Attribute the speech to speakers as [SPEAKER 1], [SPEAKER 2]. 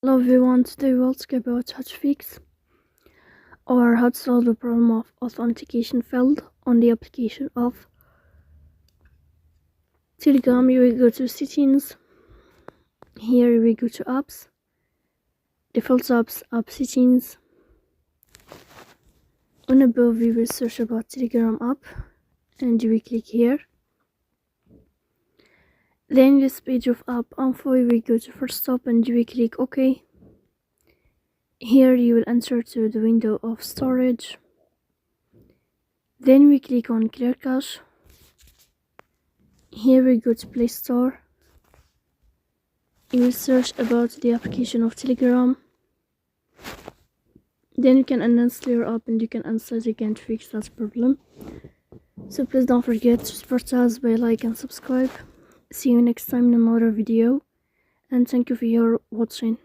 [SPEAKER 1] Hello everyone, today we'll talk about how to fix or how to solve the problem of authentication failed on the application of Telegram. You will go to settings, here we go to apps, default apps, app settings. On above we will search about Telegram app and you will click here. Then this page of app info, we will go to first stop and you will click OK. Here you will enter to the window of storage. Then we click on clear cache. Here we go to Play Store. You will search about the application of Telegram. Then you can uninstall your app and you can install it again to fix that problem. So please don't forget to support us by like and subscribe. See you next time in another video, and thank you for your watching.